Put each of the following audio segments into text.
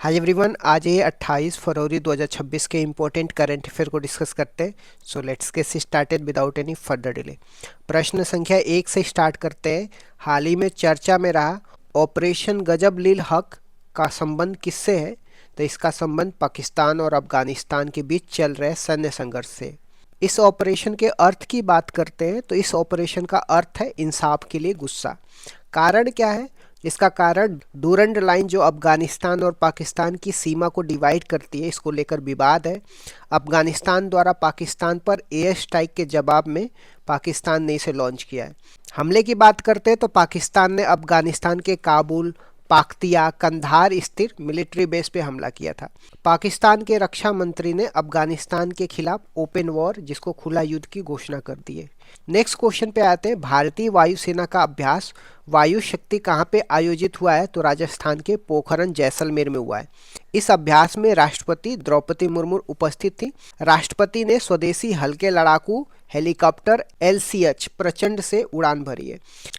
Hi everyone, आज ये 28 फरवरी 2026 के इम्पोर्टेंट करंट अफेयर को डिस्कस करते हैं। So let's get started without any further delay. प्रश्न संख्या 1 से स्टार्ट करते हैं। हाल ही में चर्चा में रहा ऑपरेशन गजब लील हक का संबंध किससे है? तो इसका संबंध पाकिस्तान और अफगानिस्तान के बीच चल रहे सैन्य संघर्ष से। इस ऑपरेशन के अर्थ की बात करते हैं तो इस ऑपरेशन का अर्थ है इंसाफ के लिए गुस्सा। कारण क्या है? इसका कारण डूरंड लाइन जो अफगानिस्तान और पाकिस्तान की सीमा को डिवाइड करती है, इसको लेकर विवाद है। अफगानिस्तान द्वारा पाकिस्तान पर एयर स्ट्राइक के जवाब में पाकिस्तान ने इसे लॉन्च किया है। हमले की बात करते हैं तो पाकिस्तान ने अफगानिस्तान के काबुल, पाक्तिया, कंधार स्थित मिलिट्री बेस पे हमला किया था। पाकिस्तान के रक्षा मंत्री ने अफगानिस्तान के खिलाफ ओपन वॉर, जिसको खुला युद्ध की घोषणा कर दी है। नेक्स्ट क्वेश्चन पे आते हैं। भारतीय वायुसेना का अभ्यास वायु शक्ति कहाँ पे आयोजित हुआ है? तो राजस्थान के पोखरण जैसलमेर में हुआ है। इस अभ्यास में राष्ट्रपति द्रौपदी मुर्मू उपस्थित थी। राष्ट्रपति ने स्वदेशी हल्के लड़ाकू हेलीकॉप्टर LCH प्रचंड से उड़ान भरी है।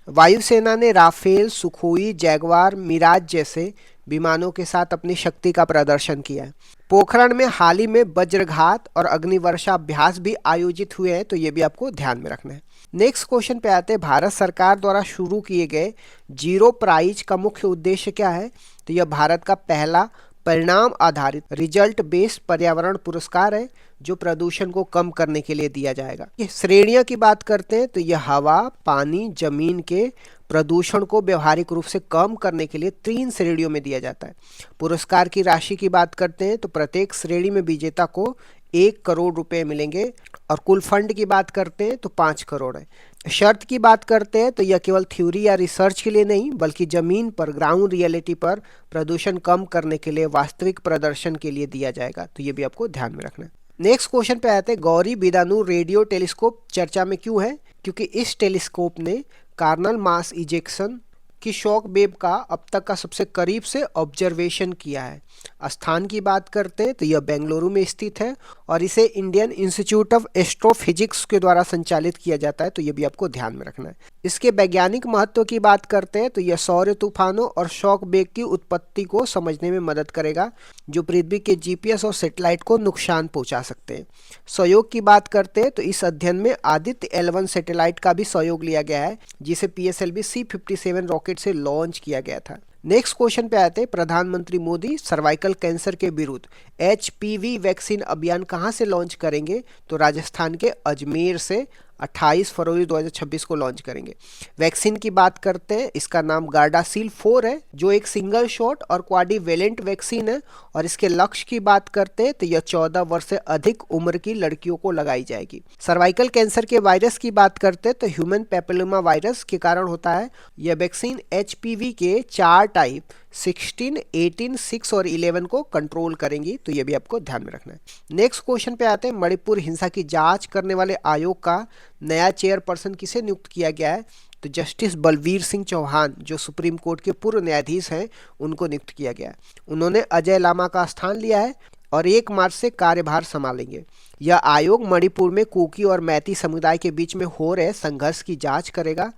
वायुसेना ने राफेल, सुखोई, जैगवार, मिराज जैसे विमानों के साथ अपनी शक्ति का प्रदर्शन किया है। पोखरण में हाल ही में वज्रघात और अग्निवर्षा अभ्यास भी आयोजित हुए हैं, तो ये भी आपको ध्यान में रखना है। नेक्स्ट क्वेश्चन पे आते हैं। भारत सरकार द्वारा शुरू किए गए जीरो प्राइज का मुख्य उद्देश्य क्या है? तो यह भारत का पहला परिणाम आधारित रिजल्ट बेस्ड पर्यावरण पुरस्कार है, जो प्रदूषण को कम करने के लिए दिया जाएगा। ये श्रेणियों की बात करते हैं तो यह हवा, पानी, जमीन के प्रदूषण को व्यवहारिक रूप से कम करने के लिए 3 श्रेणियों में दिया जाता है। पुरस्कार की राशि की बात करते हैं तो प्रत्येक श्रेणी में विजेता को 1 करोड़ रुपए मिलेंगे और कुल फंड की बात करते हैं तो 5 करोड़ है। शर्त की बात करते हैं तो यह केवल थ्योरी या रिसर्च के लिए नहीं, बल्कि जमीन पर, ग्राउंड रियलिटी पर प्रदूषण कम करने के लिए वास्तविक प्रदर्शन के लिए दिया जाएगा, तो ये भी आपको ध्यान में रखना है। नेक्स्ट क्वेश्चन पे आते हैं। गौरी बिदानू रेडियो टेलीस्कोप चर्चा में क्यों है? क्योंकि इस टेलीस्कोप ने कार्नल मास इजेक्शन की शॉक वेव का अब तक का सबसे करीब से ऑब्जर्वेशन किया है। स्थान की बात करते हैं तो यह बेंगलुरु में स्थित है और इसे इंडियन इंस्टीट्यूट ऑफ एस्ट्रोफिजिक्स के द्वारा संचालित किया जाता है, तो यह भी आपको ध्यान में रखना है। इसके वैज्ञानिक महत्व की बात करते हैं तो यह सौर तूफानों और शॉक वेव की उत्पत्ति को समझने में मदद करेगा, जो पृथ्वी के GPS और सैटेलाइट को नुकसान पहुंचा सकते हैं। सहयोग की बात करते हैं तो इस अध्ययन में आदित्य L1 सैटेलाइट का भी सहयोग लिया गया है, जिसे PSLV C57 रॉकेट से लॉन्च किया गया था। नेक्स्ट क्वेश्चन पे आते हैं। प्रधानमंत्री मोदी सर्वाइकल कैंसर के विरुद्ध HPV वैक्सीन अभियान कहां से लॉन्च करेंगे? तो राजस्थान के अजमेर से 28 फरवरी 2026 को लॉन्च करेंगे। वैक्सीन की बात करते हैं, इसका नाम गार्डासिल 4 है, जो एक सिंगल शॉट और क्वाड्रीवेलेंट वैक्सीन है। और इसके लक्ष्य की बात करते हैं तो यह 14 वर्ष से अधिक उम्र की लड़कियों को लगाई जाएगी। सर्वाइकल कैंसर के वायरस की बात करते हैं तो ह्यूमन पैपिलोमा वायरस के कारण होता है। यह वैक्सीन HPV के 4 टाइप 16, 18, 6 और 11 को कंट्रोल करेंगी, तो ये भी आपको ध्यान में रखना है। नेक्स्ट क्वेश्चन पे आते हैं। मणिपुर हिंसा की जांच करने वाले आयोग का नया चेयरपर्सन किसे नियुक्त किया गया है? तो जस्टिस बलवीर सिंह चौहान, जो सुप्रीम कोर्ट के पूर्व न्यायाधीश हैं, उनको नियुक्त किया गया है। उन्होंने अजय लामा का स्थान लिया है और 1 मार्च से कार्यभार संभालेंगे। यह आयोग मणिपुर में कुकी और मैती समुदाय के बीच में हो रहे संघर्ष की जांच करेगा।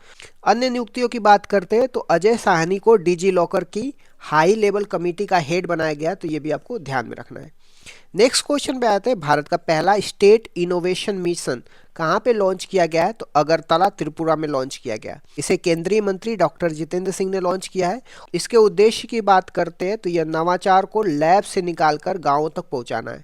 अन्य नियुक्तियों की बात करते हैं तो अजय साहनी को डिजी लॉकर की हाई लेवल कमेटी का हेड बनाया गया, तो ये भी आपको ध्यान में रखना है। नेक्स्ट क्वेश्चन पे आते हैं। भारत का पहला स्टेट इनोवेशन मिशन कहाँ पे लॉन्च किया गया है? तो अगरतला, त्रिपुरा में लॉन्च किया गया। इसे केंद्रीय मंत्री डॉक्टर जितेंद्र सिंह ने लॉन्च किया है। इसके उद्देश्य की बात करते हैं तो यह नवाचार को लैब से निकालकर गांवों तक पहुंचाना है।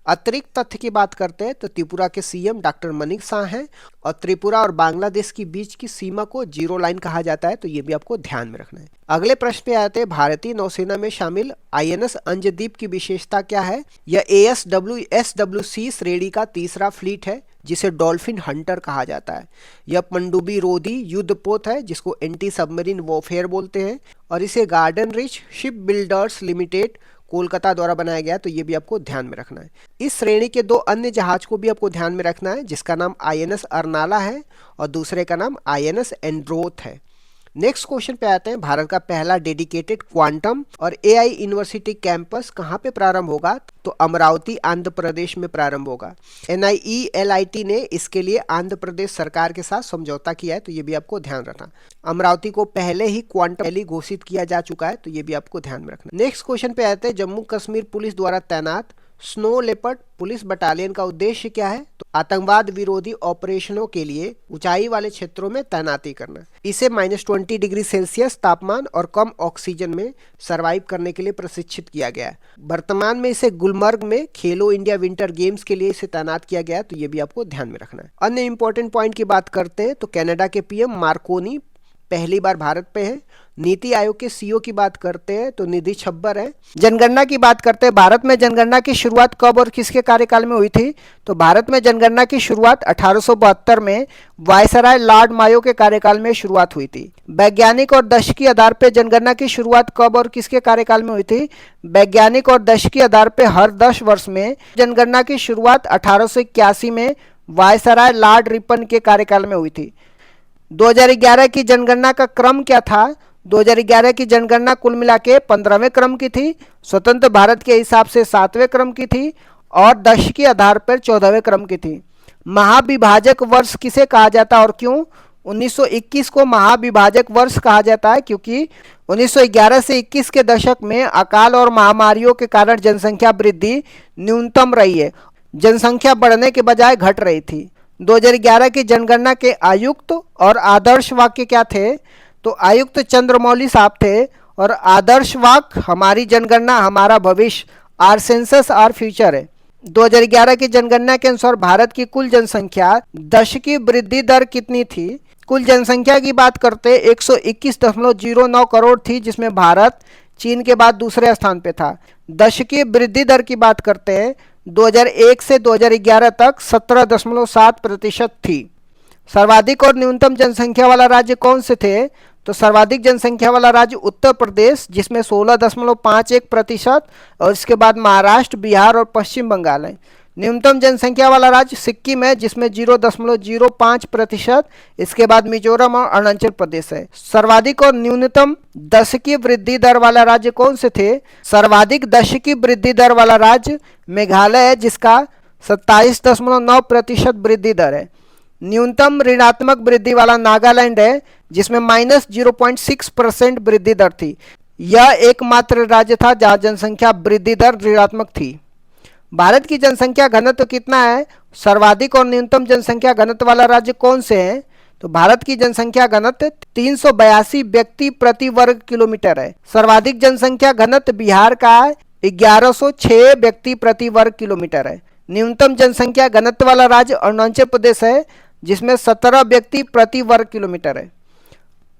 अतिरिक्त तथ्य की बात करते हैं तो त्रिपुरा के CM डॉक्टर मनिक शाह हैं और त्रिपुरा और बांग्लादेश के बीच की सीमा को जीरो लाइन कहा जाता है, तो ये भी आपको ध्यान में रखना है। अगले प्रश्न पे आते हैं। भारतीय नौसेना में शामिल INS अंजदीप की विशेषता क्या है? यह SWC श्रेणी का तीसरा फ्लीट है, जिसे डॉल्फिन हंटर कहा जाता है। यह पनडुब्बी रोधी युद्धपोत है, जिसको एंटी सबमरीन वॉरफेयर बोलते हैं, और इसे garden rich ship builders limited Kolkata द्वारा बनाया गया, तो ये भी आपको ध्यान में रखना है। इस श्रेणी के 2 अन्य जहाज को भी आपको ध्यान में रखना है, जिसका नाम INS अर्नाला है और दूसरे का नाम INS एंड्रोथ है। नेक्स्ट क्वेश्चन पे आते हैं। भारत का पहला डेडिकेटेड क्वांटम और एआई यूनिवर्सिटी कैंपस कहाँ पे प्रारंभ होगा? तो अमरावती आंध्र प्रदेश में प्रारंभ होगा। NIELIT ने इसके लिए आंध्र प्रदेश सरकार के साथ समझौता किया है, तो ये भी आपको ध्यान रखना। अमरावती को पहले ही क्वांटम वैली घोषित किया जा चुका है, तो ये भी आपको ध्यान में रखना। नेक्स्ट क्वेश्चन पे आते हैं। जम्मू कश्मीर पुलिस द्वारा तैनात स्नो लेपर्ड पुलिस बटालियन का उद्देश्य क्या है? तो आतंकवाद विरोधी ऑपरेशनों के लिए ऊंचाई वाले क्षेत्रों में तैनाती करना। इसे -20 डिग्री सेल्सियस तापमान और कम ऑक्सीजन में सरवाइव करने के लिए प्रशिक्षित किया गया है। वर्तमान में इसे गुलमर्ग में खेलो इंडिया विंटर गेम्स के लिए इसे तैनात किया गया है, तो ये भी आपको ध्यान में रखना है। अन्य इंपॉर्टेंट पॉइंट की बात करते हैं तो कनाडा के PM मार्कोनी पहली बार भारत पे है। नीति आयोग के CEO की बात करते हैं तो निधि छब्बर है। जनगणना की बात करते हैं। भारत में जनगणना की शुरुआत कब और किसके कार्यकाल में हुई थी? तो भारत में जनगणना की शुरुआत 1872 में वायसराय लॉर्ड मायो के कार्यकाल में शुरुआत हुई थी। वैज्ञानिक और दशकीय आधार पर जनगणना की शुरुआत कब और किसके कार्यकाल में हुई थी? वैज्ञानिक और दशकीय आधार पर हर 10 वर्ष में जनगणना की शुरुआत 1881 में वायसराय लॉर्ड रिपन के कार्यकाल में हुई थी। 2011 की जनगणना का क्रम क्या था? 2011 की जनगणना कुल मिला के 15वें क्रम की थी, स्वतंत्र भारत के हिसाब से 7वें क्रम की थी और दशक के आधार पर 14वें क्रम की थी। महाविभाजक वर्ष किसे कहा जाता है और क्यों? 1921 को महाविभाजक वर्ष कहा जाता है क्योंकि 1911 से 21 के दशक में अकाल और महामारियों के कारण जनसंख्या वृद्धि न्यूनतम रही है, जनसंख्या बढ़ने के बजाय घट रही थी। 2011 की जनगणना के आयुक्त और आदर्श वाक्य क्या थे? तो आयुक्त चंद्रमौली साहब थे और आदर्श वाक्य हमारी जनगणना हमारा भविष्य, आर सेंसस आर फ्यूचर है। 2011 की जनगणना के अनुसार भारत की कुल जनसंख्या दशकीय वृद्धि दर कितनी थी? कुल जनसंख्या की बात करते 121.09 करोड़ थी, जिसमें भारत चीन के बाद दूसरे स्थान पे था। दशकीय वृद्धि दर की बात करते हैं 2001 से 2011 तक 17.7% थी। सर्वाधिक और न्यूनतम जनसंख्या वाला राज्य कौन से थे? तो सर्वाधिक जनसंख्या वाला राज्य उत्तर प्रदेश, जिसमें 16.51% और इसके बाद महाराष्ट्र, बिहार और पश्चिम बंगाल है। न्यूनतम जनसंख्या वाला राज्य सिक्किम है, जिसमें 0.05%, इसके बाद मिजोरम और अरुणाचल प्रदेश है। सर्वाधिक और न्यूनतम दशकीय वृद्धि दर वाला राज्य कौन से थे? सर्वाधिक दशकीय वृद्धि दर वाला राज्य मेघालय है, जिसका 27.9% वृद्धि दर है। न्यूनतम ऋणात्मक वृद्धि वाला नागालैंड है, जिसमें -0.6% वृद्धि दर थी। यह एकमात्र राज्य था जहां जनसंख्या वृद्धि दर ऋणात्मक थी। भारत की जनसंख्या घनत्व कितना है? सर्वाधिक और न्यूनतम जनसंख्या घनत्व वाला राज्य कौन से हैं? तो भारत की जनसंख्या घनत्व 382 व्यक्ति प्रति वर्ग किलोमीटर है। सर्वाधिक जनसंख्या घनत्व बिहार का है, 1106 व्यक्ति प्रति वर्ग किलोमीटर है। न्यूनतम जनसंख्या घनत्व वाला राज्य अरुणाचल प्रदेश है, जिसमें 17 व्यक्ति प्रति वर्ग किलोमीटर है।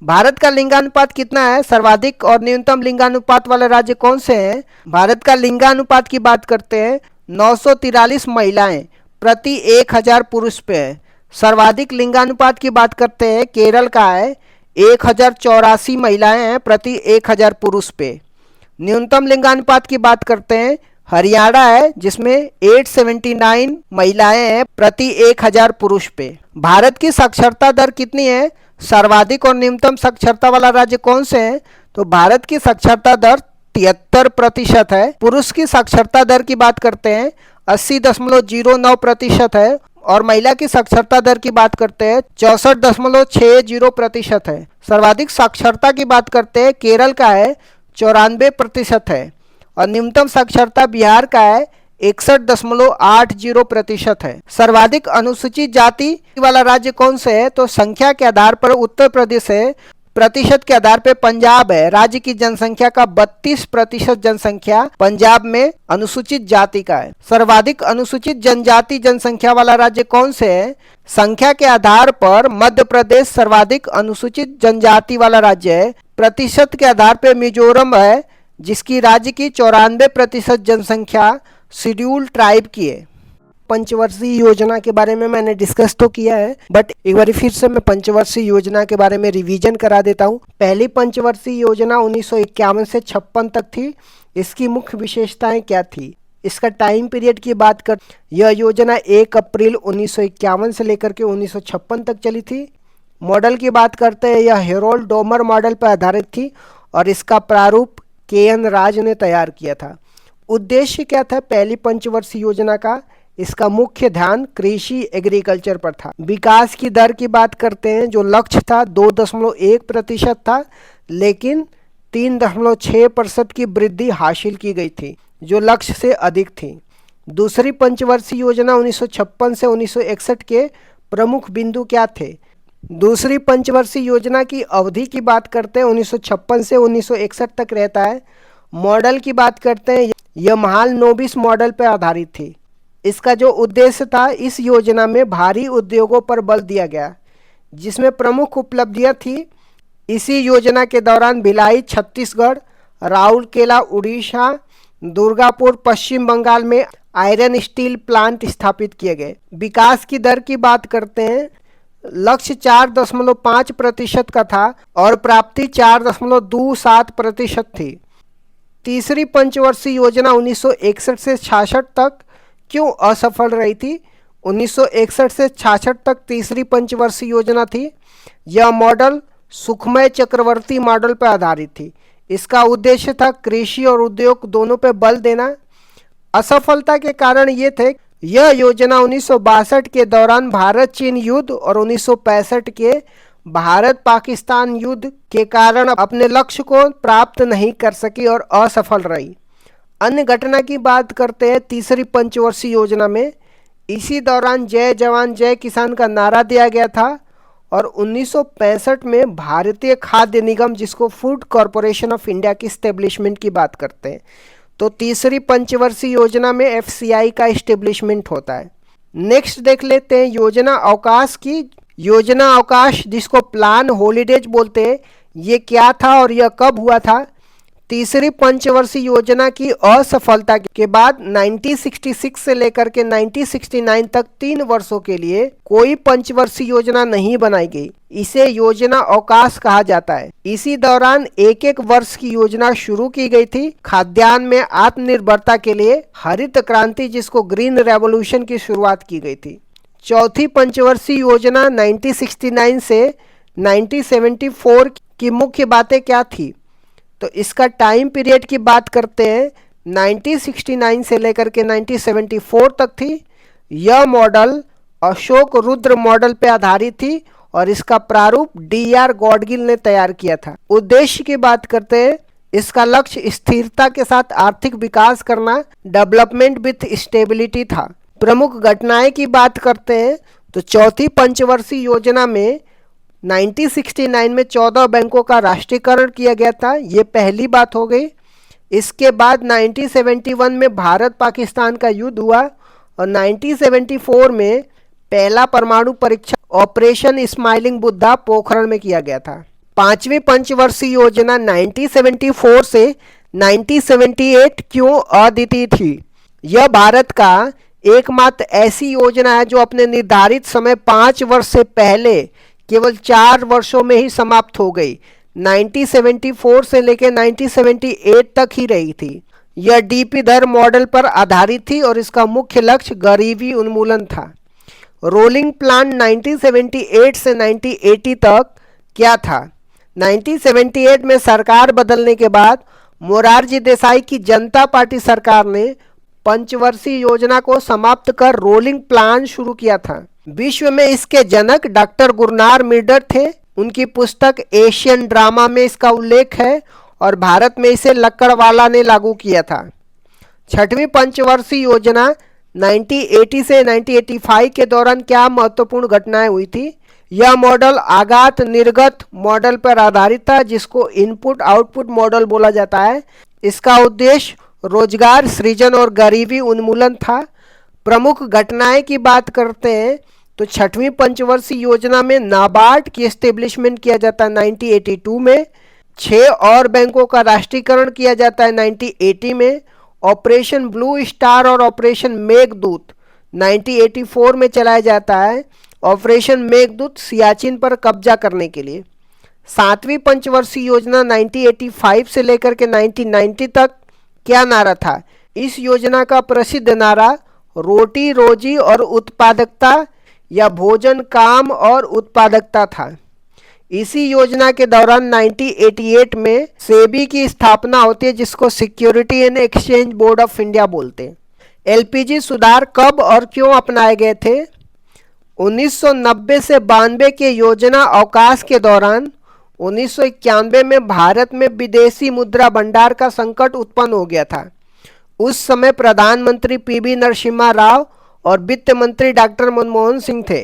भारत का लिंगानुपात कितना है? सर्वाधिक और न्यूनतम लिंगानुपात वाले राज्य कौन से हैं? भारत का लिंगानुपात की बात करते हैं 943 महिलाएं प्रति 1000 पुरुष पे है। सर्वाधिक लिंगानुपात की बात करते हैं केरल का है, 1084 महिलाएं हैं प्रति 1000 पुरुष पे। न्यूनतम लिंगानुपात की बात करते हैं हरियाणा है, जिसमें 879 महिलाएं हैं प्रति 1000 पुरुष पे। भारत की साक्षरता दर कितनी है? सर्वाधिक और न्यूनतम साक्षरता वाला राज्य कौन से हैं? तो भारत की साक्षरता दर 73% है। पुरुष की साक्षरता दर की बात करते हैं 80.09% है और महिला की साक्षरता दर की बात करते हैं 64.60% है। सर्वाधिक साक्षरता की बात करते हैं केरल का है 94% है और न्यूनतम साक्षरता बिहार का है 61.80% है। सर्वाधिक अनुसूचित जाति वाला राज्य कौन से है? तो संख्या के आधार पर उत्तर प्रदेश है, प्रतिशत के आधार पर पंजाब है। राज्य की जनसंख्या का 32% जनसंख्या पंजाब में अनुसूचित जाति का है। सर्वाधिक अनुसूचित जनजाति जनसंख्या वाला राज्य कौन से है? संख्या के आधार पर मध्य प्रदेश सर्वाधिक अनुसूचित जनजाति वाला राज्य है। प्रतिशत के आधार पर मिजोरम है, जिसकी राज्य की 94% जनसंख्या शेड्यूल ट्राइब की है। पंचवर्षीय योजना के बारे में मैंने डिस्कस तो किया है, बट एक बार फिर से मैं पंचवर्षीय योजना के बारे में रिवीजन करा देता हूँ। पहली पंचवर्षीय योजना 1951 से 56 तक थी। इसकी मुख्य विशेषताएं क्या थी? इसका टाइम पीरियड की बात कर, यह योजना 1 अप्रैल 1951 से लेकर के 1956 तक चली थी। मॉडल की बात करते हैं, यह हेरोल्ड डोमर मॉडल पर आधारित थी और इसका प्रारूप के.एन. राज ने तैयार किया था। उद्देश्य क्या था पहली पंचवर्षीय योजना का? इसका मुख्य ध्यान कृषि एग्रीकल्चर पर था। विकास की दर की बात करते हैं, जो लक्ष्य था 2.1% था, लेकिन 3.6% की वृद्धि हासिल की गई थी, जो लक्ष्य से अधिक थी। दूसरी पंचवर्षीय योजना 1956 से 1961 के प्रमुख बिंदु क्या थे? दूसरी पंचवर्षीय योजना की अवधि की बात करते हैं, 1956 से 1961 तक रहता है। मॉडल की बात करते हैं, यह महालनोबिस मॉडल पर आधारित थी। इसका जो उद्देश्य था, इस योजना में भारी उद्योगों पर बल दिया गया, जिसमें प्रमुख उपलब्धियां थी। इसी योजना के दौरान भिलाई छत्तीसगढ़, राउरकेला उड़ीसा, दुर्गापुर पश्चिम बंगाल में आयरन स्टील प्लांट स्थापित किए गए। विकास की दर की बात करते हैं, लक्ष्य 4.5% का था और प्राप्ति 4.27% थी। तीसरी पंचवर्षीय योजना 1961 से 66 तक क्यों असफल रही थी? 1961 से 66 तक तीसरी पंचवर्षीय योजना थी। यह मॉडल सुखमय चक्रवर्ती मॉडल पर आधारित थी। इसका उद्देश्य था कृषि और उद्योग दोनों पर बल देना। असफलता के कारण ये थे, यह योजना 1962 के दौरान भारत चीन युद्ध और 1965 के भारत पाकिस्तान युद्ध के कारण अपने लक्ष्य को प्राप्त नहीं कर सकी और असफल रही। अन्य घटना की बात करते हैं तीसरी पंचवर्षीय योजना में, इसी दौरान जय जवान जय किसान का नारा दिया गया था और 1965 में भारतीय खाद्य निगम, जिसको फूड कॉरपोरेशन ऑफ इंडिया की स्टेब्लिशमेंट की बात करते हैं, तो तीसरी पंचवर्षीय योजना में एफसीआई का इस्टेब्लिशमेंट होता है। नेक्स्ट देख लेते हैं योजना अवकाश की। योजना अवकाश, जिसको प्लान हॉलीडेज बोलते हैं, ये क्या था और यह कब हुआ था? तीसरी पंचवर्षीय योजना की असफलता के बाद 1966 से लेकर के 1969 तक 3 वर्षों के लिए कोई पंचवर्षीय योजना नहीं बनाई गई। इसे योजना अवकाश कहा जाता है। इसी दौरान एक एक वर्ष की योजना शुरू की गई थी। खाद्यान्न में आत्मनिर्भरता के लिए हरित क्रांति, जिसको ग्रीन रेवोल्यूशन की शुरुआत की गई थी। चौथी पंचवर्षीय योजना 1969 से 1974 की मुख्य बातें क्या थी? तो इसका टाइम पीरियड की बात करते हैं, 1969 से लेकर के 1974 तक थी। यह मॉडल अशोक रुद्र मॉडल पर आधारित थी और इसका प्रारूप डी.आर. गॉडगिल ने तैयार किया था। उद्देश्य की बात करते हैं, इसका लक्ष्य स्थिरता के साथ आर्थिक विकास करना, डेवलपमेंट विथ स्टेबिलिटी था। प्रमुख घटनाएं की बात करते हैं, तो चौथी पंचवर्षीय योजना में 1969 में 14 बैंकों का राष्ट्रीयकरण किया गया था। ये पहली बात हो गई। इसके बाद 1971 में भारत पाकिस्तान का युद्ध हुआ और 1974 में पहला परमाणु परीक्षण ऑपरेशन स्माइलिंग बुद्धा पोखरण में किया गया था। पांचवी पंचवर्षीय योजना 1974 से 1978 क्यों अद्वितीय थी? यह भारत का एकमात्र ऐसी योजना है जो अपने निर्धारित समय 5 वर्ष से पहले केवल 4 वर्षों में ही समाप्त हो गई। 1974 से लेकर 1978 तक ही रही थी। यह डीपी दर मॉडल पर आधारित थी और इसका मुख्य लक्ष्य गरीबी उन्मूलन था। रोलिंग प्लान 1978 से 1980 तक क्या था? 1978 में सरकार बदलने के बाद मोरारजी देसाई की जनता पार्टी सरकार ने पंचवर्षीय योजना को समाप्त कर रोलिंग प्लान शुरू किया था। विश्व में इसके जनक डॉक्टर गुरनार मिर्डर थे। उनकी पुस्तक एशियन ड्रामा में इसका उल्लेख है और भारत में इसे लक्कड़वाला ने लागू किया था। छठवीं पंचवर्षीय योजना 1980 से 1985 के दौरान क्या महत्वपूर्ण घटनाएं हुई थी? यह मॉडल आगात निर्गत मॉडल पर आधारित था, जिसको इनपुट आउटपुट मॉडल बोला जाता है। इसका उद्देश्य रोजगार सृजन और गरीबी उन्मूलन था। प्रमुख घटनाएं की बात करते हैं, तो छठवीं पंचवर्षीय योजना में नाबार्ड की एस्टेब्लिशमेंट किया जाता है 1982 में। 6 और बैंकों का राष्ट्रीयकरण किया जाता है 1980 में। ऑपरेशन ब्लू स्टार और ऑपरेशन मेघदूत 1984 में चलाया जाता है। ऑपरेशन मेघदूत सियाचिन पर कब्जा करने के लिए। 7वीं पंचवर्षीय योजना 1985 से लेकर के 1990 तक क्या नारा था? इस योजना का प्रसिद्ध नारा रोटी रोजी और उत्पादकता या भोजन काम और उत्पादकता था। इसी योजना के दौरान 1988 में सेबी की स्थापना होती है, जिसको security and exchange board of India बोलते हैं। एलपीजी सुधार कब और क्यों अपनाए गए थे? 1990 से 92 के योजना अवकाश के दौरान 1991 में भारत में विदेशी मुद्रा भंडार का संकट उत्पन्न हो गया था। उस समय प्रधानमंत्री पीवी नरसिम्हा राव और वित्त मंत्री डॉक्टर मनमोहन सिंह थे।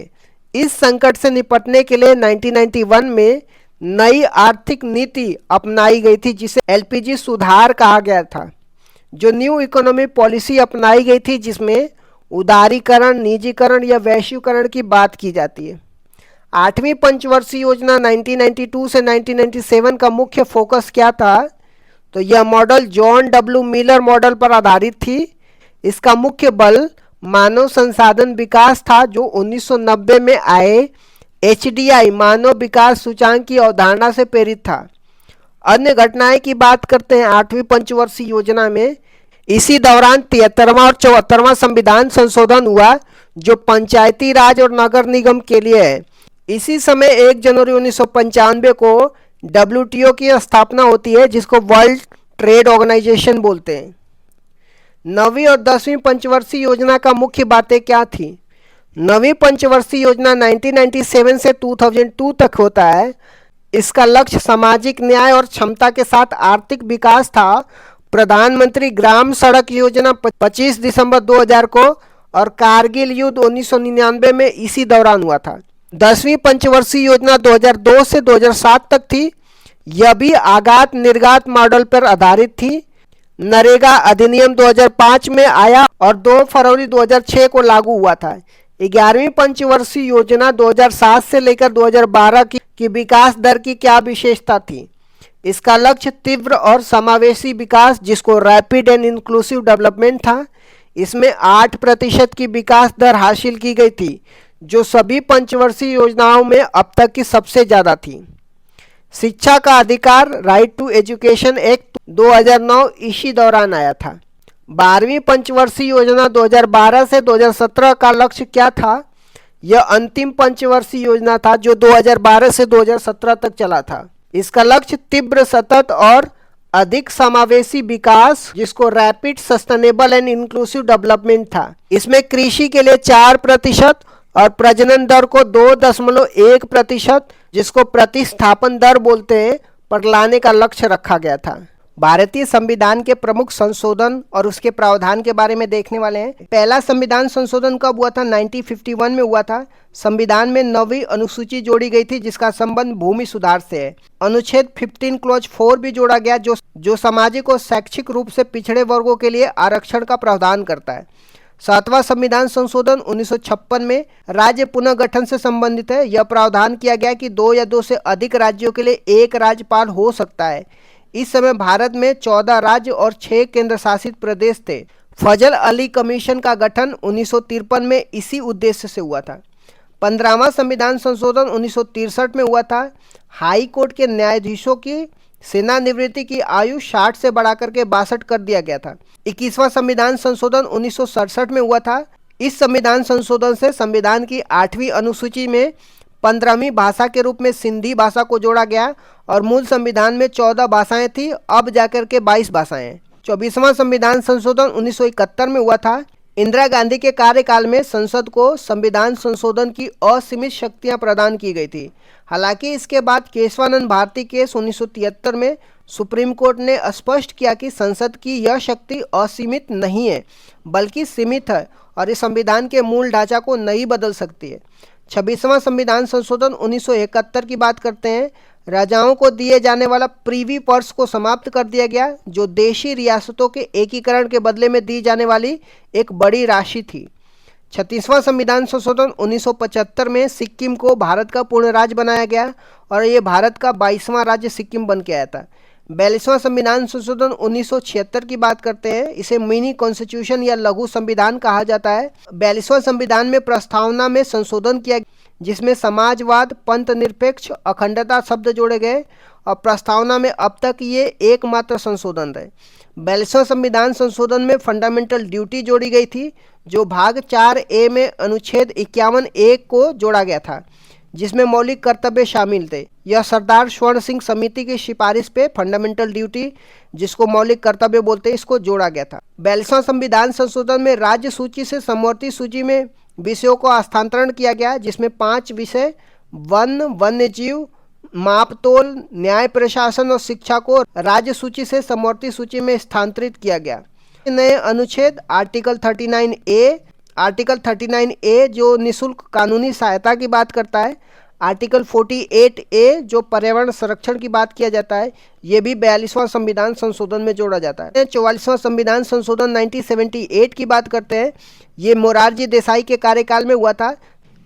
इस संकट से निपटने के लिए 1991 में नई आर्थिक नीति अपनाई गई थी, जिसे एलपीजी सुधार कहा गया था। जो न्यू इकोनॉमी पॉलिसी अपनाई गई थी, जिसमें उदारीकरण, निजीकरण या वैश्वीकरण की बात की जाती है। 8वीं पंचवर्षीय योजना 1992 से 1997 का मुख्य फोकस क्या था? तो यह model John W Miller model पर आधारित थी। इसका मुख्य बल मानव संसाधन विकास था, जो 1990 में आए एचडीआई मानव विकास सूचांक की अवधारणा से प्रेरित था। अन्य घटनाएं की बात करते हैं 8वीं पंचवर्षीय योजना में। इसी दौरान 73वां और 74वां संविधान संशोधन हुआ, जो पंचायती राज और नगर निगम के लिए है। इसी समय 1 जनवरी 1995 को डब्ल्यूटीओ की स्थापना होती है, जिसको वर्ल्ड ट्रेड ऑर्गेनाइजेशन बोलते हैं। 9वीं और 10वीं पंचवर्षीय योजना का मुख्य बातें क्या थी? 9वीं पंचवर्षीय योजना 1997 से 2002 तक होता है। इसका लक्ष्य सामाजिक न्याय और क्षमता के साथ आर्थिक विकास था। प्रधानमंत्री ग्राम सड़क योजना 25 दिसंबर 2000 को और कारगिल युद्ध 1999 में इसी दौरान हुआ था। 10वीं पंचवर्षीय योजना 2002 से 2007 तक थी। यह भी आगात निर्गात मॉडल पर आधारित थी। नरेगा अधिनियम 2005 में आया और 2 फरवरी 2006 को लागू हुआ था। 11वीं पंचवर्षीय योजना 2007 से लेकर 2012 की विकास दर की क्या विशेषता थी? इसका लक्ष्य तीव्र और समावेशी विकास, जिसको रैपिड एंड इंक्लूसिव डेवलपमेंट था। इसमें 8% की विकास दर हासिल की गई थी, जो सभी पंचवर्षीय योजनाओं में अब तक की सबसे ज़्यादा थी। शिक्षा का अधिकार, राइट टू एजुकेशन एक्ट 2009 इसी दौरान आया था। 12वीं पंचवर्षीय योजना 2012 से 2017 का लक्ष्य क्या था? यह अंतिम पंचवर्षीय योजना था, जो 2012 से 2017 तक चला था। इसका लक्ष्य तीव्र, सतत और अधिक समावेशी विकास, जिसको rapid sustainable and inclusive development था। इसमें कृषि के लिए 4% और प्रजनन दर को 2.1%, जिसको प्रतिस्थापन दर बोलते हैं, पर लाने का लक्ष्य रखा गया था। भारतीय संविधान के प्रमुख संशोधन और उसके प्रावधान के बारे में देखने वाले हैं। पहला संविधान संशोधन कब हुआ था? 1951 में हुआ था। संविधान में 9वीं अनुसूची जोड़ी गई थी, जिसका संबंध भूमि सुधार से है। अनुच्छेद 15 क्लॉज 4 भी जोड़ा गया, जो सामाजिक और शैक्षिक रूप से पिछड़े वर्गों के लिए आरक्षण का प्रावधान करता है। 7वां संविधान संशोधन 1956 में राज्य पुनर्गठन से संबंधित है। यह प्रावधान किया गया कि 2 या 2 से अधिक राज्यों के लिए एक राज्यपाल हो सकता है। इस समय भारत में 14 राज्य और 6 केंद्र शासित प्रदेश थे। फजल अली कमीशन का गठन 1953 में इसी उद्देश्य से हुआ था। 15वां संविधान संशोधन 1963 में हुआ था। हाई कोर्ट के न्यायाधीशों की सेवानिवृत्ति की आयु 60 से बढ़ाकर के 62 कर दिया गया था। 21वां संविधान संशोधन 1967 में हुआ था। इस संविधान संशोधन से संविधान की 8वीं अनुसूची में 15वीं भाषा के रूप में सिंधी भाषा को जोड़ा गया और मूल संविधान में 14 भाषाएं थी, अब जाकर के 22 भाषाएं हैं। 24वां संविधान संशोधन 1971 में हुआ था। इंदिरा गांधी के कार्यकाल में संसद को संविधान संशोधन की असीमित शक्तियां प्रदान की गई थी। हालांकि इसके बाद केशवानंद भारती केस 1973 में सुप्रीम कोर्ट ने स्पष्ट किया कि संसद की यह शक्ति असीमित नहीं है, बल्कि सीमित है और इस संविधान के मूल ढांचा को नहीं बदल सकती है। 26वां संविधान संशोधन 1971 की बात करते हैं। राजाओं को दिए जाने वाला प्रीवी पर्स को समाप्त कर दिया गया, जो देशी रियासतों के एकीकरण के बदले में दी जाने वाली एक बड़ी राशि थी। 36वां संविधान संशोधन 1975 में सिक्किम को भारत का पूर्ण राज्य बनाया गया और ये भारत का 22वां राज्य सिक्किम बन के आया था। 42वां संविधान संशोधन 1976 की बात करते हैं। इसे मिनी कॉन्स्टिट्यूशन या लघु संविधान कहा जाता है। 42वां संविधान में प्रस्तावना में संशोधन किया, जिसमें समाजवाद, पंथ निरपेक्ष, अखंडता शब्द जोड़े गए और प्रस्तावना में अब तक ये एकमात्र संशोधन है। 42वां संविधान संशोधन में फंडामेंटल ड्यूटी जोड़ी गई थी, जो भाग 4A में अनुच्छेद 51(1) को जोड़ा गया था। जिसमें मौलिक कर्तव्य शामिल थे। यह सरदार स्वर्ण सिंह समिति की सिफारिश पे फंडामेंटल ड्यूटी, जिसको मौलिक कर्तव्य बोलते हैं, इसको जोड़ा गया था। 42वां संविधान संशोधन में राज्य सूची से समवर्ती सूची में विषयों को हस्तांतरण किया गया, जिसमें 5 विषय वन, वन्य जीव, मापतोल, न्याय प्रशासन और शिक्षा को राज्य सूची से समवर्ती सूची में स्थानांतरित किया गया। नए अनुच्छेद आर्टिकल 39A जो निःशुल्क कानूनी सहायता की बात करता है, आर्टिकल 48A जो पर्यावरण संरक्षण की बात किया जाता है, ये भी 42वां संविधान संशोधन में जोड़ा जाता है। 44वां संविधान संशोधन 1978 की बात करते हैं, ये मोरारजी देसाई के कार्यकाल में हुआ था।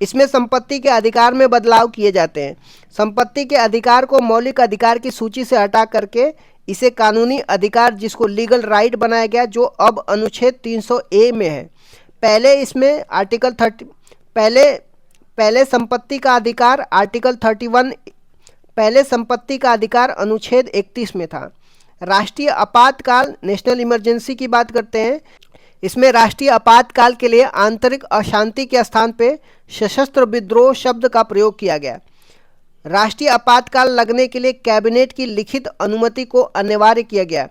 इसमें संपत्ति के अधिकार में बदलाव किए जाते हैं। संपत्ति के अधिकार को मौलिक अधिकार की सूची से हटा करके इसे कानूनी अधिकार, जिसको लीगल राइट बनाया गया, जो अब अनुच्छेद 300A में है। पहले इसमें आर्टिकल 30 पहले संपत्ति का अधिकार आर्टिकल 31, पहले संपत्ति का अधिकार अनुच्छेद 31 में था। राष्ट्रीय आपातकाल, नेशनल इमरजेंसी की बात करते हैं, इसमें राष्ट्रीय आपातकाल के लिए आंतरिक अशांति के स्थान पे सशस्त्र विद्रोह शब्द का प्रयोग किया गया। राष्ट्रीय आपातकाल लगने के लिए कैबिनेट की लिखित अनुमति को अनिवार्य किया गया।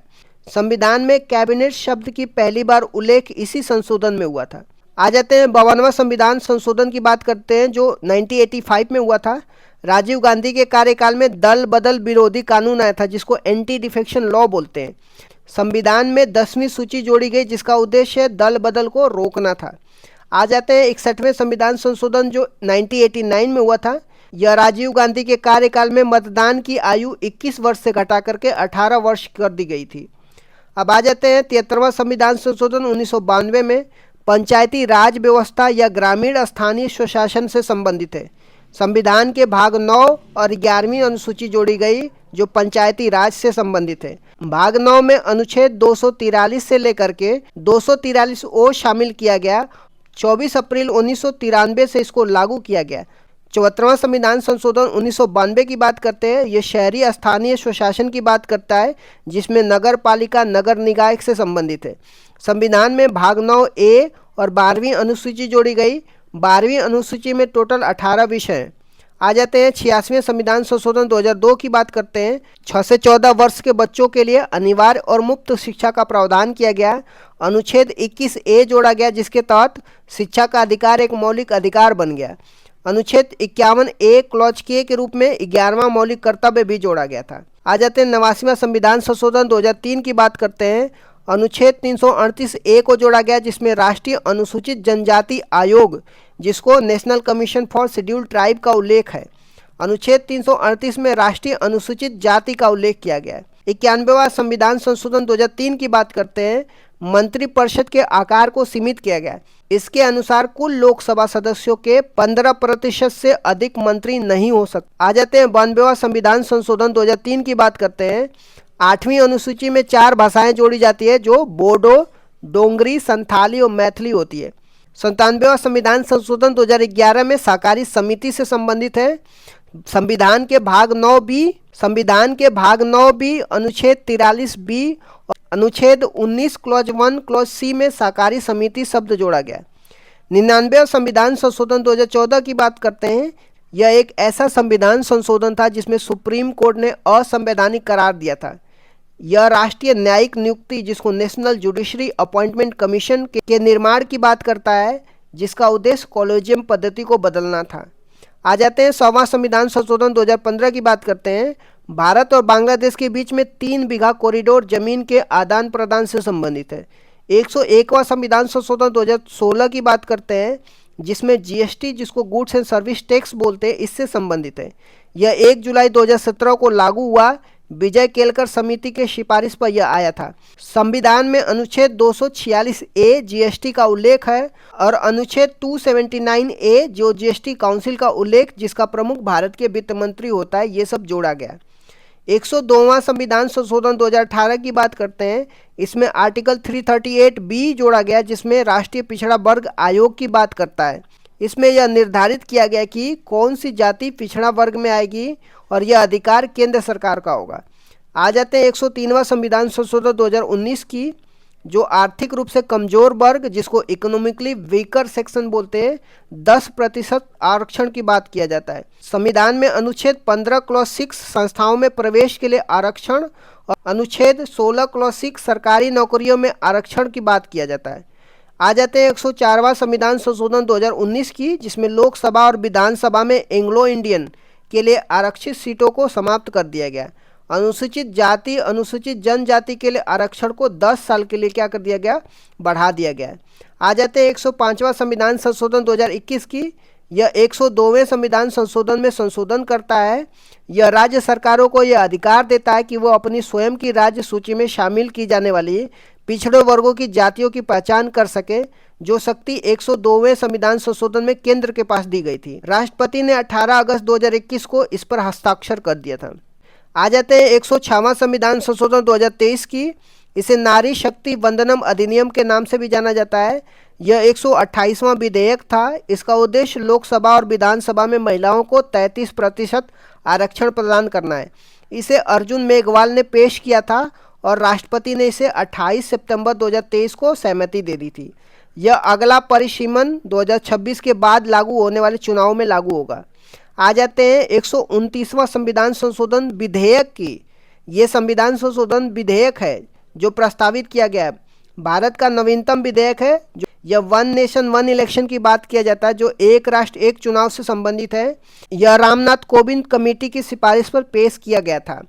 संविधान में कैबिनेट शब्द की पहली बार उल्लेख इसी संशोधन में हुआ था। आ जाते हैं 52वां संविधान संशोधन की बात करते हैं, जो 1985 में हुआ था। राजीव गांधी के कार्यकाल में दल बदल विरोधी कानून आया था, जिसको एंटी डिफेक्शन लॉ बोलते हैं। संविधान में 10वीं सूची जोड़ी गई, जिसका उद्देश्य दल बदल को रोकना था। आ जाते हैं 61वें संविधान संशोधन, जो 1989 में हुआ था। यह राजीव गांधी के कार्यकाल में मतदान की आयु 21 वर्ष से घटा करके 18 वर्ष कर दी गई थी। अब आ जाते हैं 73वां संविधान संशोधन 1992 में, पंचायती राज व्यवस्था या ग्रामीण स्थानीय स्वशासन से संबंधित है। संविधान के भाग 9 और 11वीं अनुसूची जोड़ी गई, जो पंचायती राज से संबंधित है। भाग 9 में अनुच्छेद 243 से लेकर के 243O शामिल किया गया। 24 अप्रैल 1993 से इसको लागू किया गया। 74वां संविधान संशोधन 1992 की बात करते हैं, ये शहरी स्थानीय स्वशासन की बात करता है, जिसमें नगर पालिका नगर निकाय से संबंधित है। संविधान में भाग 9A और 12वीं अनुसूची जोड़ी गई। 12वीं अनुसूची में टोटल 18 विषय हैं। आ जाते हैं 86वें संविधान संशोधन 2002 की बात करते हैं। 6 से 14 वर्ष के बच्चों के लिए अनिवार्य और मुफ्त शिक्षा का प्रावधान किया गया। अनुच्छेद 21A जोड़ा गया, जिसके तहत शिक्षा का अधिकार एक मौलिक अधिकार बन गया। अनुच्छेद 51A क्लॉज के रूप में 11वां मौलिक कर्तव्य भी जोड़ा गया था। आ जाते हैं 89वां संविधान संशोधन 2003 की बात करते हैं। अनुच्छेद 338A को जोड़ा गया, जिसमें राष्ट्रीय अनुसूचित जनजाति आयोग, जिसको national commission for scheduled tribe का उल्लेख है। अनुच्छेद 338 में राष्ट्रीय अनुसूचित जाति का उल्लेख किया गया है। 91वां संविधान संशोधन 2003 की बात करते हैं। मंत्रिपरिषद के आकार को सीमित किया गया। इसके अनुसार कुल लोकसभा सदस्यों के 15% से अधिक मंत्री नहीं हो सकते। आ जाते हैं 92वां संविधान संशोधन 2003 की बात करते हैं। 8वीं अनुसूची में 4 भाषाएं जोड़ी जाती है, जो बोडो, डोंगरी, संथाली और मैथिली होती है। 97वां संविधान संशोधन 2011 में सहकारी समिति से संबंधित है। संविधान के भाग 9B अनुच्छेद 43B और अनुच्छेद 19 क्लॉज 1 क्लॉज C में सहकारी समिति शब्द जोड़ा गया। 99वां संविधान संशोधन 2014 की बात करते हैं। यह एक ऐसा संविधान संशोधन था जिसमें सुप्रीम कोर्ट ने असंवैधानिक करार दिया था। यह राष्ट्रीय न्यायिक नियुक्ति, जिसको नेशनल जुडिशरी अपॉइंटमेंट कमीशन के निर्माण की बात करता है, जिसका उद्देश्य कॉलेजियम पद्धति को बदलना था। आ जाते हैं 100वां संविधान संशोधन 2015 की बात करते हैं। भारत और बांग्लादेश के बीच में 3 बीघा कॉरिडोर जमीन के आदान प्रदान से संबंधित है। 101वां संविधान संशोधन 2016 की बात करते हैं, जिसमें GST, जिसको गुड्स एंड सर्विस टैक्स बोलते हैं, इससे संबंधित है। यह 1 जुलाई 2017 को लागू हुआ। विजय केलकर समिति के सिफारिश पर यह आया था। संविधान में अनुच्छेद 246A GST का उल्लेख है और अनुच्छेद 279A जो GST काउंसिल का उल्लेख, जिसका प्रमुख भारत के वित्त मंत्री होता है, ये सब जोड़ा गया। 102वां संविधान संशोधन 2018 की बात करते हैं। इसमें आर्टिकल 338B जोड़ा गया, जिसमें राष्ट्रीय पिछड़ा वर्ग आयोग की बात करता है। इसमें यह निर्धारित किया गया कि कौन सी जाति पिछड़ा वर्ग में आएगी और यह अधिकार केंद्र सरकार का होगा। आ जाते हैं 103वां संविधान संशोधन 2019 की। जो आर्थिक रूप से कमजोर वर्ग, जिसको इकोनॉमिकली वीकर सेक्शन बोलते हैं, 10% आरक्षण की बात किया जाता है। संविधान में अनुच्छेद 15 क्लॉज 6 संस्थाओं में प्रवेश के लिए आरक्षण और अनुच्छेद 16 क्लॉज 6 सरकारी नौकरियों में आरक्षण की बात किया जाता है। आ जाते हैं 104वां संविधान संशोधन 2019 की, जिसमें लोकसभा और विधानसभा में एंग्लो इंडियन के लिए आरक्षित सीटों को समाप्त कर दिया गया। अनुसूचित जाति, अनुसूचित जनजाति के लिए आरक्षण को 10 साल के लिए क्या कर दिया गया, बढ़ा दिया गया। आ जाते हैं 105वां संविधान संशोधन 2021 की। यह 102वें संविधान संशोधन में संशोधन करता है। यह राज्य सरकारों को यह अधिकार देता है कि वो अपनी स्वयं की राज्य सूची में शामिल की जाने वाली पिछड़े वर्गों की जातियों की पहचान कर सके, जो शक्ति 102वें संविधान संशोधन में केंद्र के पास दी गई थी। राष्ट्रपति ने 18 अगस्त 2021 को इस पर हस्ताक्षर कर दिया था। आ जाते हैं 106वां संविधान संशोधन 2023 की। इसे नारी शक्ति वंदनम अधिनियम के नाम से भी जाना जाता है। यह 128वां विधेयक था। इसका उद्देश्य लोकसभा और विधानसभा में महिलाओं को 33% आरक्षण प्रदान करना है। इसे अर्जुन मेघवाल ने पेश किया था और राष्ट्रपति ने इसे 28 सितंबर 2023 को सहमति दे दी थी। यह अगला परिसीमन 2026 के बाद लागू होने वाले चुनाव में लागू होगा। आ जाते हैं 129वां संविधान संशोधन विधेयक की। ये संविधान संशोधन विधेयक है जो प्रस्तावित किया गया है। भारत का नवीनतम विधेयक है। जो यह वन नेशन वन इलेक्शन की बात किया जाता है, जो एक राष्ट्र एक चुनाव से संबंधित है। यह रामनाथ कोविंद कमेटी की सिफारिश पर पेश किया गया था।